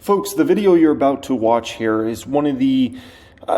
Folks, the video you're about to watch here is one of the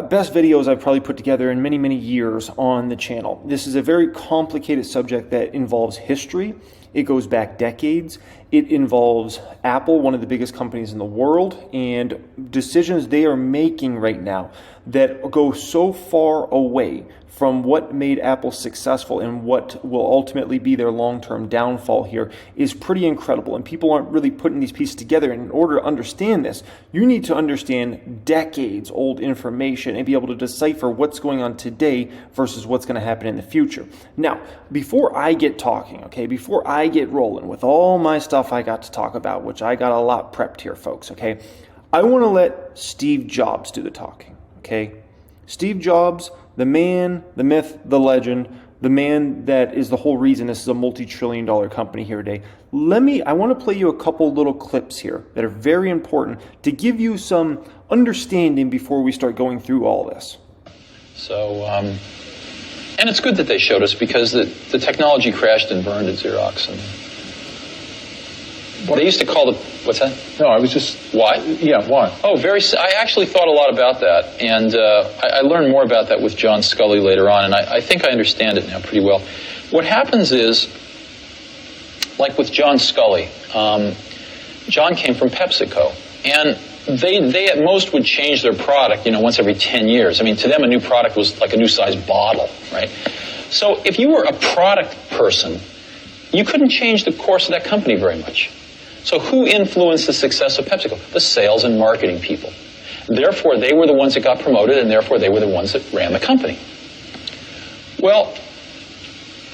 best videos I've probably put together in many, many years on the channel. This is a very complicated subject that involves history. It goes back decades. It involves Apple, one of the biggest companies in the world, and decisions they are making right now that go so far away from what made Apple successful and what will ultimately be their long-term downfall here is pretty incredible. And people aren't really putting these pieces together. And in order to understand this, you need to understand decades old information and be able to decipher what's going on today versus what's going to happen in the future. Now, before I get talking, before I get rolling with all my stuff I got to talk about, which I got a lot prepped here, folks, I want to let Steve Jobs do the talking, Steve Jobs, the man, the myth, the legend, the man that is the whole reason this is a multi-trillion-dollar company here today. I want to play you a couple little clips here that are very important to give you some understanding before we start going through all this. So, and it's good that they showed us because the technology crashed and burned at Xerox. And they used to call what's that? No, I was just... Why? Yeah, why? Oh, I actually thought a lot about that, and I learned more about that with John Scully later on, and I think I understand it now pretty well. What happens is, like with John Scully, John came from PepsiCo, and they at most would change their product, once every 10 years. I mean, to them, a new product was like a new size bottle, right? So if you were a product person, you couldn't change the course of that company very much. So who influenced the success of PepsiCo? The sales and marketing people. Therefore, they were the ones that got promoted, and therefore they were the ones that ran the company. Well,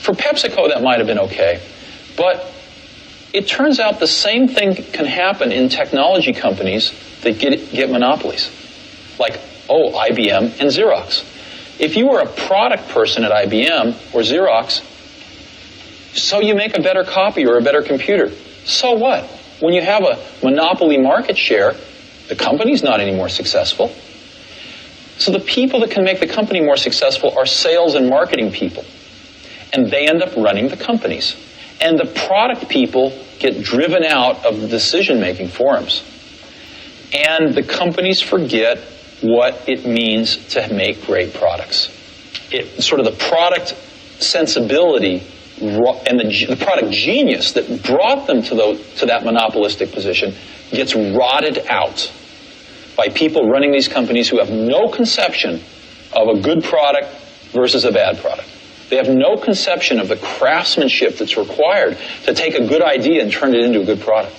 for PepsiCo, that might have been okay. But it turns out the same thing can happen in technology companies that get monopolies. Like, IBM and Xerox. If you were a product person at IBM or Xerox, so you make a better copy or a better computer. So what? When you have a monopoly market share, the company's not any more successful. So the people that can make the company more successful are sales and marketing people. And they end up running the companies. And the product people get driven out of the decision-making forums. And the companies forget what it means to make great products. Sort of the product sensibility and the product genius that brought them to that monopolistic position gets rotted out by people running these companies who have no conception of a good product versus a bad product. They have no conception of the craftsmanship that's required to take a good idea and turn it into a good product.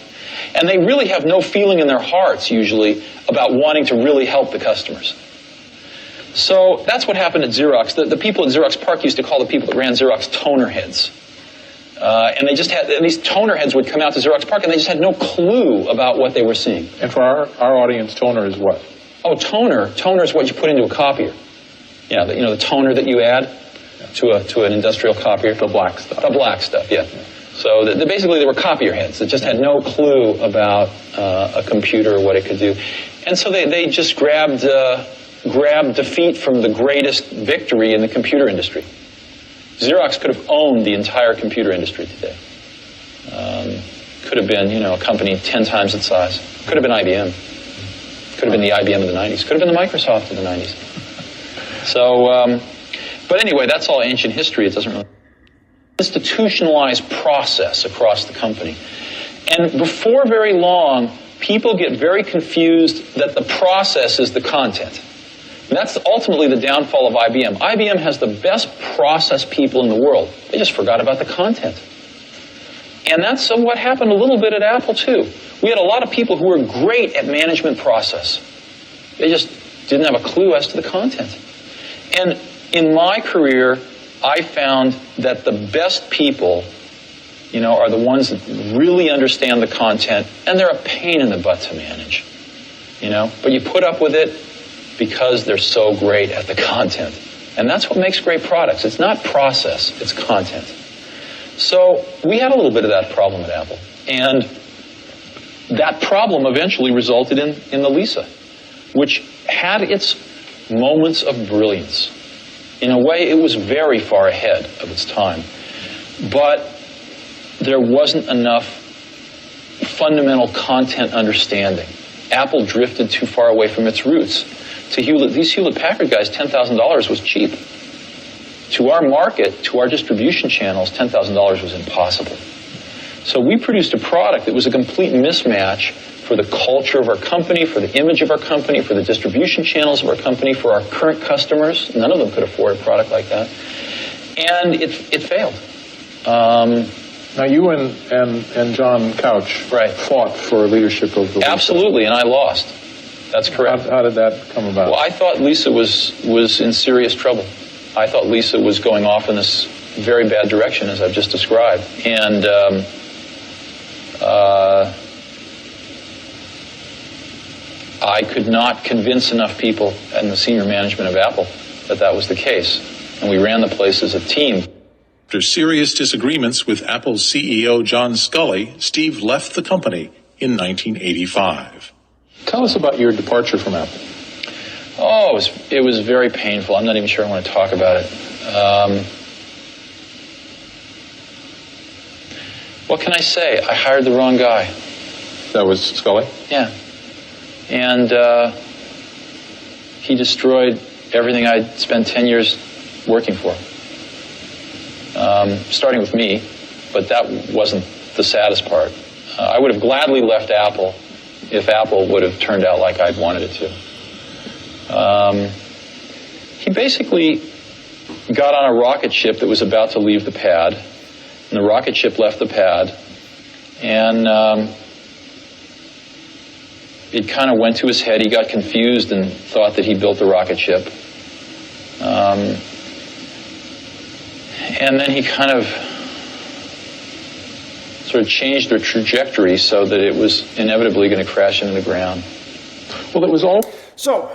And they really have no feeling in their hearts, usually, about wanting to really help the customers. So that's what happened at Xerox. The people at Xerox PARC used to call the people that ran Xerox toner heads. And these toner heads would come out to Xerox PARC and they just had no clue about what they were seeing. And for our audience, toner is what? Oh, toner. Toner is what you put into a copier. Yeah, the toner that you add to an industrial copier. The black stuff. The black stuff, yeah. So basically they were copier heads that just had no clue about a computer or what it could do. And so they just grabbed defeat from the greatest victory in the computer industry. Xerox could have owned the entire computer industry today. Could have been, a company 10 times its size. Could have been IBM. Could have been the IBM of the 90s. Could have been the Microsoft of the 90s. So, but anyway, that's all ancient history. It doesn't really... Institutionalized process across the company. And before very long, people get very confused that the process is the content. And that's ultimately the downfall of IBM. IBM has the best process people in the world. They just forgot about the content. And that's what happened a little bit at Apple, too. We had a lot of people who were great at management process. They just didn't have a clue as to the content. And in my career, I found that the best people, are the ones that really understand the content, and they're a pain in the butt to manage, But you put up with it because they're so great at the content. And that's what makes great products. It's not process, it's content. So we had a little bit of that problem at Apple. And that problem eventually resulted in the Lisa, which had its moments of brilliance. In a way, it was very far ahead of its time. But there wasn't enough fundamental content understanding. Apple drifted too far away from its roots. To these Hewlett-Packard guys, $10,000 was cheap. To our market, to our distribution channels, $10,000 was impossible. So we produced a product that was a complete mismatch for the culture of our company, for the image of our company, for the distribution channels of our company, for our current customers. None of them could afford a product like that. And it failed. Now, you and John Couch fought for leadership of the Lisa. Absolutely, and I lost. That's correct. How did that come about? Well, I thought Lisa was in serious trouble. I thought Lisa was going off in this very bad direction, as I've just described. And I could not convince enough people in the senior management of Apple that was the case. And we ran the place as a team. After serious disagreements with Apple's CEO John Sculley, Steve left the company in 1985. Tell us about your departure from Apple. Oh, it was very painful. I'm not even sure I want to talk about it. What can I say? I hired the wrong guy. That was Sculley? Yeah. And he destroyed everything I'd spent 10 years working for. Starting with me, but that wasn't the saddest part. I would have gladly left Apple if Apple would have turned out like I'd wanted it to. He basically got on a rocket ship that was about to leave the pad, and the rocket ship left the pad, and it kind of went to his head. He got confused and thought that he built the rocket ship. And then he kind of sort of changed the trajectory so that it was inevitably going to crash into the ground. Well, it was all... So,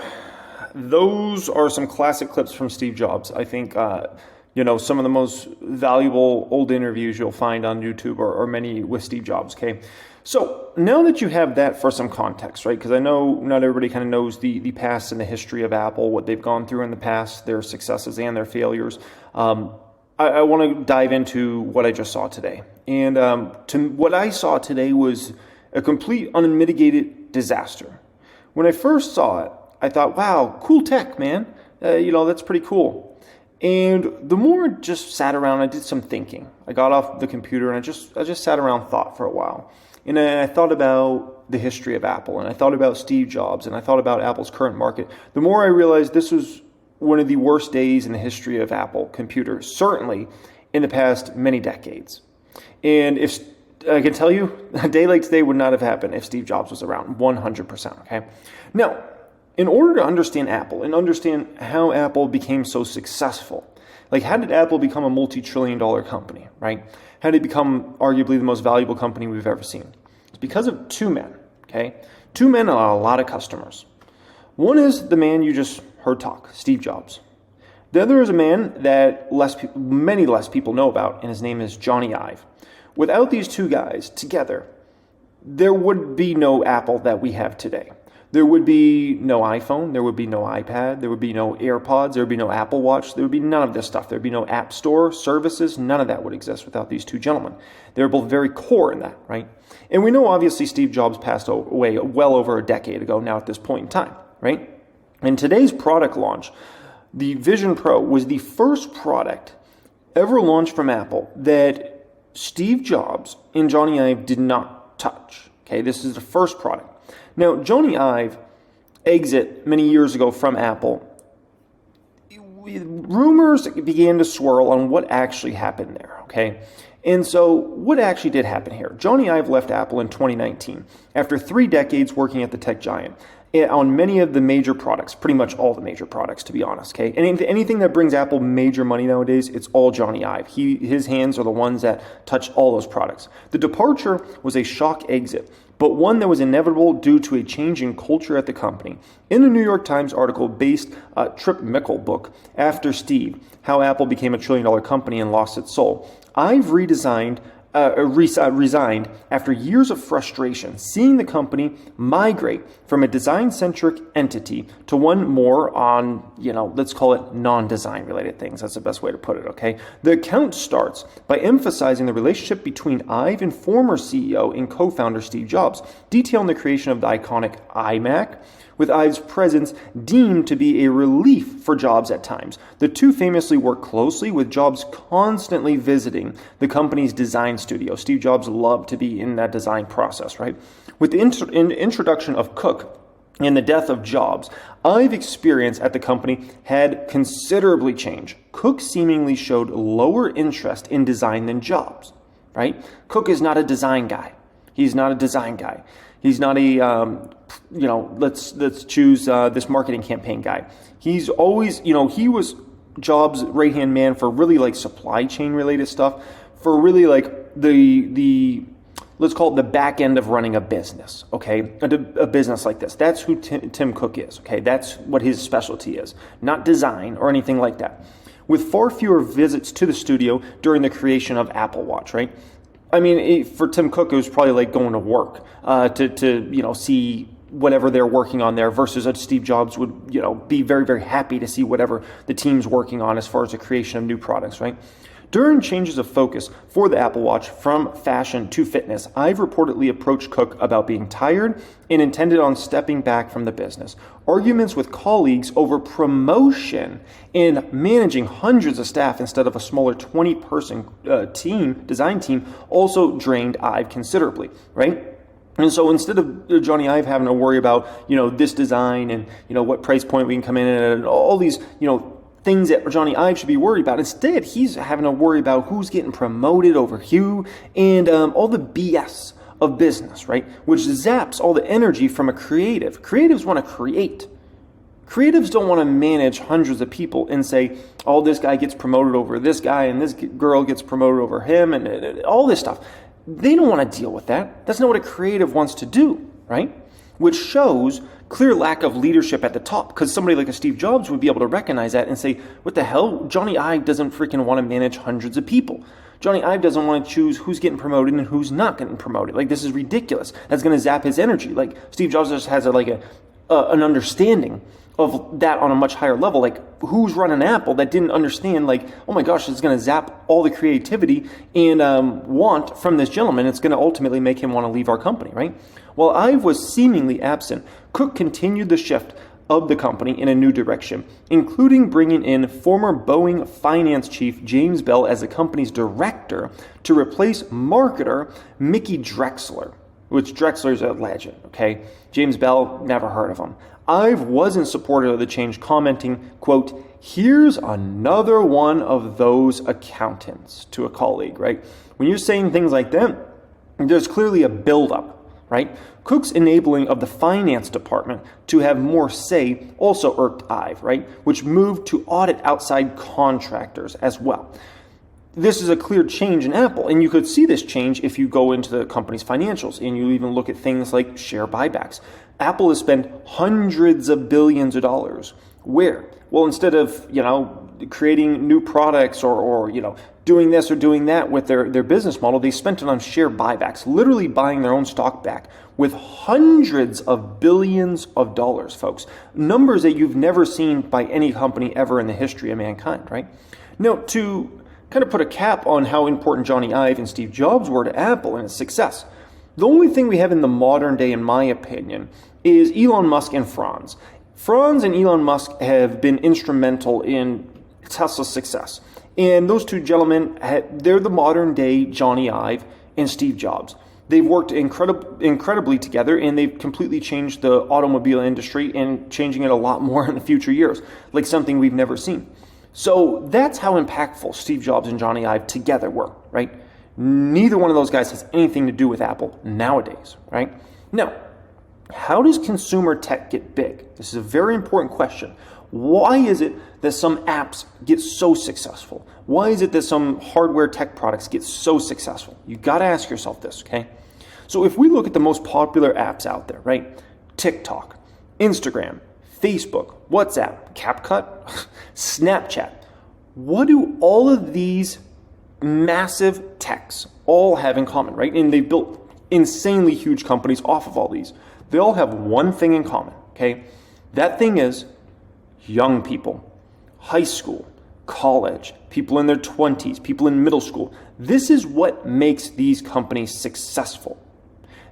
those are some classic clips from Steve Jobs. I think, some of the most valuable old interviews you'll find on YouTube are many with Steve Jobs, okay? So, now that you have that for some context, right? Because I know not everybody kind of knows the past and the history of Apple, what they've gone through in the past, their successes and their failures. I want to dive into what I just saw today. And what I saw today was a complete unmitigated disaster. When I first saw it, I thought, wow, cool tech, man. That's pretty cool. And the more I just sat around, I did some thinking. I got off the computer and I just sat around and thought for a while. And I thought about the history of Apple, and I thought about Steve Jobs, and I thought about Apple's current market. The more I realized this was one of the worst days in the history of Apple computers, certainly in the past many decades. And if I can tell you, a day like today would not have happened if Steve Jobs was around, 100%, okay? Now, in order to understand Apple and understand how Apple became so successful, like how did Apple become a multi-trillion-dollar company, right? How did it become arguably the most valuable company we've ever seen? It's because of two men, okay? Two men and a lot of customers. One is the man you just heard talk, Steve Jobs. The other is a man that many less people know about, and his name is Johnny Ive. Without these two guys together, there would be no Apple that we have today. There would be no iPhone, there would be no iPad, there would be no AirPods, there would be no Apple Watch, there would be none of this stuff. There would be no App Store, services, none of that would exist without these two gentlemen. They're both very core in that, right? And we know obviously Steve Jobs passed away well over a decade ago now at this point in time, right? And today's product launch, the Vision Pro, was the first product ever launched from Apple that Steve Jobs and Johnny Ive did not touch. Okay, this is the first product. Now, Johnny Ive exit many years ago from Apple. Rumors began to swirl on what actually happened there, okay? And so what actually did happen here? Johnny Ive left Apple in 2019 after 3 decades working at the tech giant on many of the major products, pretty much all the major products, to be honest, okay? And anything that brings Apple major money nowadays, it's all Johnny Ive. His hands are the ones that touch all those products. The departure was a shock exit, but one that was inevitable due to a change in culture at the company. In the New York Times article based Trip Mickle book, After Steve, How Apple Became a $1 trillion company and Lost Its Soul, Ive redesigned resigned after years of frustration, seeing the company migrate from a design-centric entity to one more on, let's call it non-design related things. That's the best way to put it, okay? The account starts by emphasizing the relationship between Ive and former CEO and co-founder Steve Jobs, detailing the creation of the iconic iMac, with Ive's presence deemed to be a relief for Jobs at times. The two famously worked closely, with Jobs constantly visiting the company's design studio. Steve Jobs loved to be in that design process, right? With the introduction of Cook and the death of Jobs, Ive's experience at the company had considerably changed. Cook seemingly showed lower interest in design than Jobs, right? Cook is not a design guy. He's not a design guy. He's not a, let's choose this marketing campaign guy. He's always, he was Jobs' right-hand man for really like supply chain related stuff, for really like the let's call it the back end of running a business, okay? A business like this. That's who Tim Cook is, okay? That's what his specialty is, not design or anything like that. With far fewer visits to the studio during the creation of Apple Watch, right? I mean, for Tim Cook, it was probably like going to work to see whatever they're working on there, versus Steve Jobs would, be very, very happy to see whatever the team's working on as far as the creation of new products, right? During changes of focus for the Apple Watch from fashion to fitness, Ive reportedly approached Cook about being tired and intended on stepping back from the business. Arguments with colleagues over promotion and managing hundreds of staff instead of a smaller 20-person design team also drained Ive considerably, right? And so instead of Johnny Ive having to worry about, this design and, what price point we can come in at and all these, things that Johnny Ive should be worried about, instead he's having to worry about who's getting promoted over who and all the BS of business, right? Which zaps all the energy from a creative. Creatives want to create. Creatives don't want to manage hundreds of people and say, oh, this guy gets promoted over this guy and this girl gets promoted over him and all this stuff. They don't want to deal with that. That's not what a creative wants to do, right? Which shows clear lack of leadership at the top, because somebody like a Steve Jobs would be able to recognize that and say, what the hell? Johnny Ive doesn't freaking want to manage hundreds of people. Johnny Ive doesn't want to choose who's getting promoted and who's not getting promoted. Like, this is ridiculous. That's going to zap his energy. Like, Steve Jobs just has an understanding of that on a much higher level. Like, who's running Apple that didn't understand, like, oh my gosh, it's going to zap all the creativity and want from this gentleman. It's going to ultimately make him want to leave our company, right? While Ive was seemingly absent, Cook continued the shift of the company in a new direction, including bringing in former Boeing finance chief James Bell as the company's director to replace marketer Mickey Drexler, which Drexler's a legend, okay? James Bell, never heard of him. Ive wasn't supportive of the change, commenting, quote, here's another one of those accountants, to a colleague, right? When you're saying things like that, there's clearly a buildup, right? Cook's enabling of the finance department to have more say also irked Ive, right? Which moved to audit outside contractors as well. This is a clear change in Apple, and you could see this change if you go into the company's financials and you even look at things like share buybacks. Apple has spent hundreds of billions of dollars. Where? Well, instead of, creating new products or doing this or doing that with their business model, they spent it on share buybacks, literally buying their own stock back with hundreds of billions of dollars, folks. Numbers that you've never seen by any company ever in the history of mankind, right? Now, to kind of put a cap on how important Johnny Ive and Steve Jobs were to Apple and its success, the only thing we have in the modern day, in my opinion, is Elon Musk and Franz. Franz and Elon Musk have been instrumental in Tesla's success. And those two gentlemen, they're the modern day Johnny Ive and Steve Jobs. They've worked incredibly together, and they've completely changed the automobile industry and changing it a lot more in the future years, like something we've never seen. So that's how impactful Steve Jobs and Johnny Ive together were, right? Neither one of those guys has anything to do with Apple nowadays, right? Now, how does consumer tech get big? This is a very important question. Why is it that some apps get so successful? Why is it that some hardware tech products get so successful? You got to ask yourself this, okay? So if we look at the most popular apps out there, right? TikTok, Instagram, Facebook, WhatsApp, CapCut, Snapchat. What do all of these massive techs all have in common, right? And they've built insanely huge companies off of all these. They all have one thing in common, okay? That thing is young people, high school, college, people in their 20s, people in middle school. This is what makes these companies successful.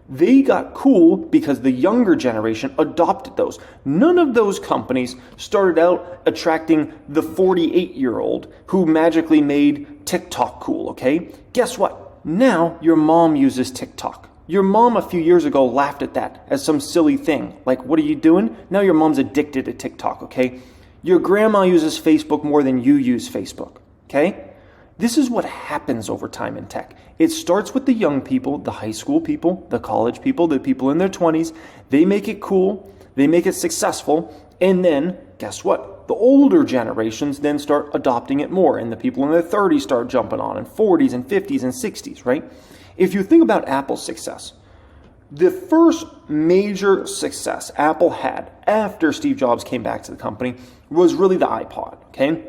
They got cool because the younger generation adopted those. None of those companies started out attracting the 48-year-old who magically made TikTok cool, okay? Guess what? Now your mom uses TikTok. Your mom a few years ago laughed at that as some silly thing. Like, what are you doing? Now your mom's addicted to TikTok, okay? Your grandma uses Facebook more than you use Facebook, okay? This is what happens over time in tech. It starts with the young people, the high school people, the college people, the people in their 20s. They make it cool, they make it successful, and then, guess what? The older generations then start adopting it more, and the people in their 30s start jumping on, and 40s and 50s and 60s, right? If you think about Apple's success, the first major success Apple had after Steve Jobs came back to the company was really the iPod, okay?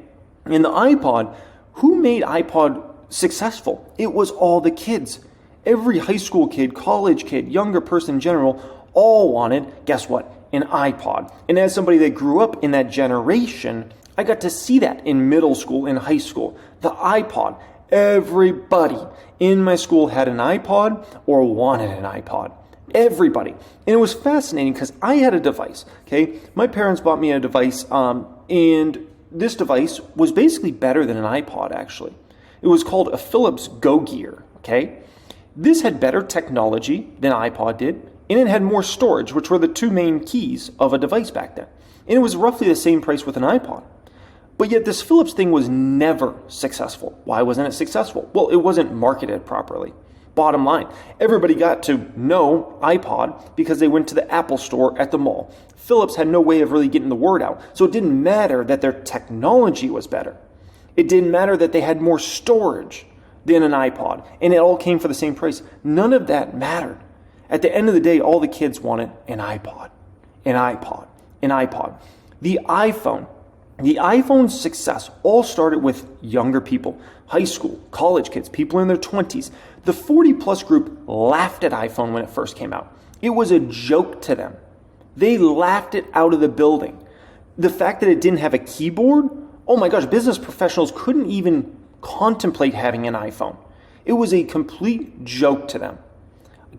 And the iPod, who made iPod successful? It was all the kids. Every high school kid, college kid, younger person in general, all wanted, guess what? An iPod. And as somebody that grew up in that generation, I got to see that in middle school and high school. The iPod. Everybody in my school had an iPod or wanted an iPod. Everybody. And it was fascinating because I had a device, okay? My parents bought me a device, and this device was basically better than an iPod, actually. It was called a Philips Go Gear, okay? This had better technology than iPod did, and it had more storage, which were the two main keys of a device back then. And it was roughly the same price with an iPod. But yet this Philips thing was never successful. Why wasn't it successful? Well, it wasn't marketed properly. Bottom line, everybody got to know iPod because they went to the Apple store at the mall. Philips had no way of really getting the word out. So it didn't matter that their technology was better. It didn't matter that they had more storage than an iPod. And it all came for the same price. None of that mattered. At the end of the day, all the kids wanted an iPod, an iPod, an iPod. The iPhone's success all started with younger people, high school, college kids, people in their 20s. The 40-plus group laughed at iPhone when it first came out. It was a joke to them. They laughed it out of the building. The fact that it didn't have a keyboard, oh my gosh, business professionals couldn't even contemplate having an iPhone. It was a complete joke to them.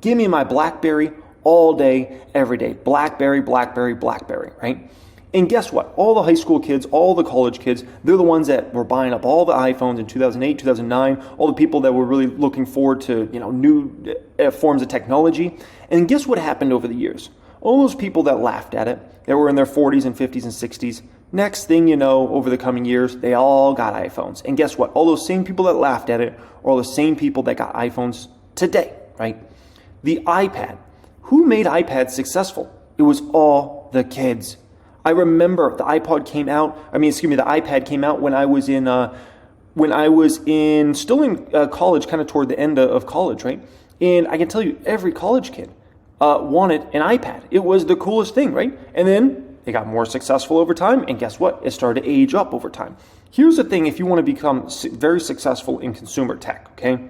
Give me my BlackBerry all day, every day. BlackBerry, BlackBerry, BlackBerry, right? And guess what? All the high school kids, all the college kids, they're the ones that were buying up all the iPhones in 2008, 2009, all the people that were really looking forward to, new forms of technology. And guess what happened over the years? All those people that laughed at it, that were in their 40s and 50s and 60s, next thing you know, over the coming years, they all got iPhones. And guess what? All those same people that laughed at it are all the same people that got iPhones today, right? The iPad. Who made iPads successful? It was all the kids. I remember the iPad came out when I was still in college, kind of toward the end of college, right? And I can tell you, every college kid wanted an iPad. It was the coolest thing, right? And then they got more successful over time, and guess what? It started to age up over time. Here's the thing: if you want to become very successful in consumer tech, okay?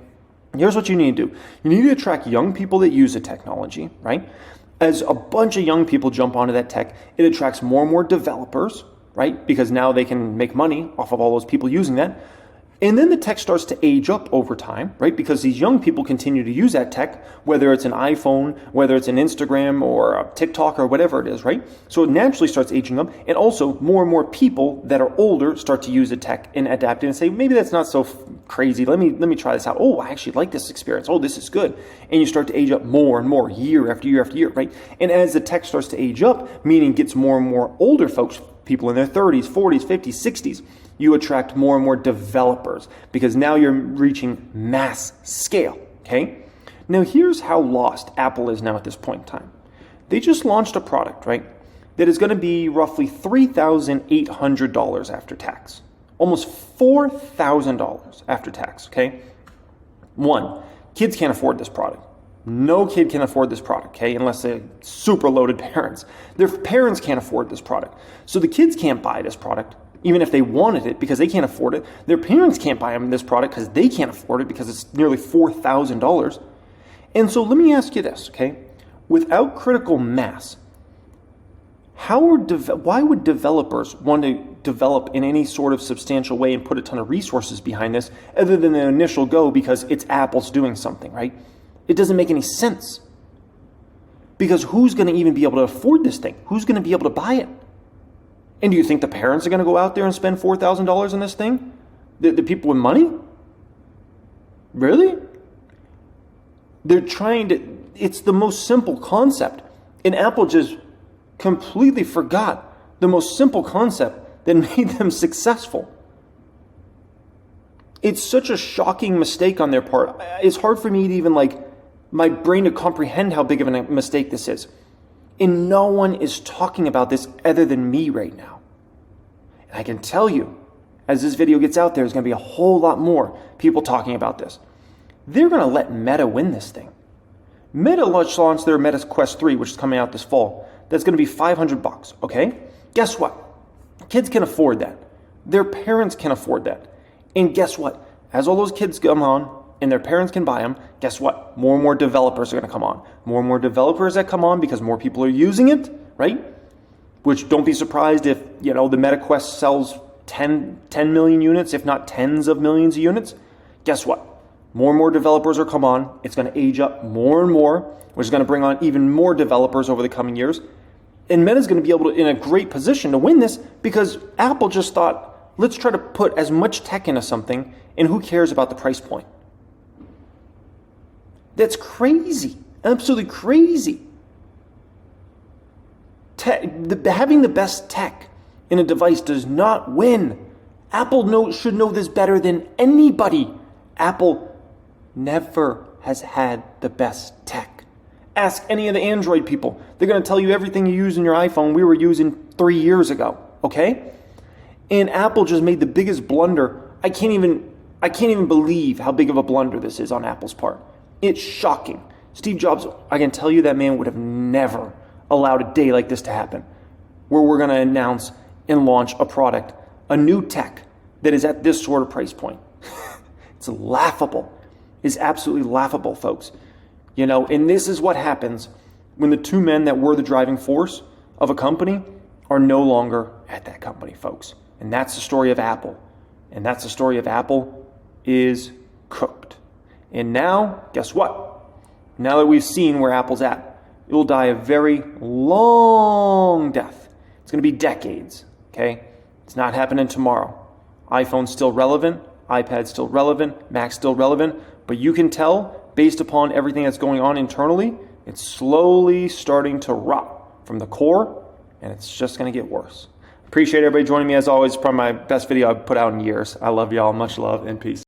Here's what you need to do. You need to attract young people that use the technology, right? As a bunch of young people jump onto that tech, it attracts more and more developers, right? Because now they can make money off of all those people using that. And then the tech starts to age up over time, right? Because these young people continue to use that tech, whether it's an iPhone, whether it's an Instagram or a TikTok or whatever it is, right? So it naturally starts aging up. And also more and more people that are older start to use the tech and adapt it and say, maybe that's not so crazy. Let me try this out. Oh, I actually like this experience. Oh, this is good. And you start to age up more and more year after year after year, right? And as the tech starts to age up, meaning gets more and more older folks, people in their 30s, 40s, 50s, 60s, you attract more and more developers because now you're reaching mass scale, okay? Now here's how lost Apple is now at this point in time. They just launched a product, right, that is going to be roughly $3,800 after tax. Almost $4,000 after tax, okay? One, kids can't afford this product. No kid can afford this product, okay, unless they're super loaded parents. Their parents can't afford this product. So the kids can't buy this product. even if they wanted it, because they can't afford it. Their parents can't buy them this product because they can't afford it, because it's nearly $4,000. And so let me ask you this, okay? Without critical mass, why would developers want to develop in any sort of substantial way and put a ton of resources behind this, other than the initial go because it's Apple's doing something, right? It doesn't make any sense. Because who's going to even be able to afford this thing? Who's going to be able to buy it? And do you think the parents are going to go out there and spend $4,000 on this thing? The people with money? Really? They're trying to, it's the most simple concept. And Apple just completely forgot the most simple concept that made them successful. It's such a shocking mistake on their part. It's hard for me to even, my brain to comprehend how big of a mistake this is. And no one is talking about this other than me right now. And I can tell you, as this video gets out there, there's going to be a whole lot more people talking about this. They're going to let Meta win this thing. Meta launched their Meta Quest 3, which is coming out this fall. That's going to be $500, okay? Guess what? Kids can afford that. Their parents can afford that. And guess what? As all those kids come on and their parents can buy them, guess what? More and more developers are going to come on. More and more developers that come on because more people are using it, right? Which, don't be surprised if, the Meta Quest sells 10 million units, if not tens of millions of units. Guess what? More and more developers are come on. It's going to age up more and more, which is going to bring on even more developers over the coming years. And Meta's going to be able to, in a great position to win this, because Apple just thought, let's try to put as much tech into something, and who cares about the price point? That's crazy. Absolutely crazy. Having the best tech in a device does not win. Apple should know this better than anybody. Apple never has had the best tech. Ask any of the Android people. They're going to tell you everything you use in your iPhone we were using 3 years ago, okay? And Apple just made the biggest blunder. I can't even believe how big of a blunder this is on Apple's part. It's shocking. Steve Jobs, I can tell you that man would have never allowed a day like this to happen, where we're going to announce and launch a product, a new tech that is at this sort of price point. It's laughable. It's absolutely laughable, folks. And this is what happens when the two men that were the driving force of a company are no longer at that company, folks. And that's the story of Apple. And that's the story of Apple is cooked. And now, guess what? Now that we've seen where Apple's at, it will die a very long death. It's going to be decades, okay? It's not happening tomorrow. iPhone's still relevant. iPad's still relevant. Mac's still relevant. But you can tell, based upon everything that's going on internally, it's slowly starting to rot from the core, and it's just going to get worse. Appreciate everybody joining me as always. It's probably my best video I've put out in years. I love y'all. Much love and peace.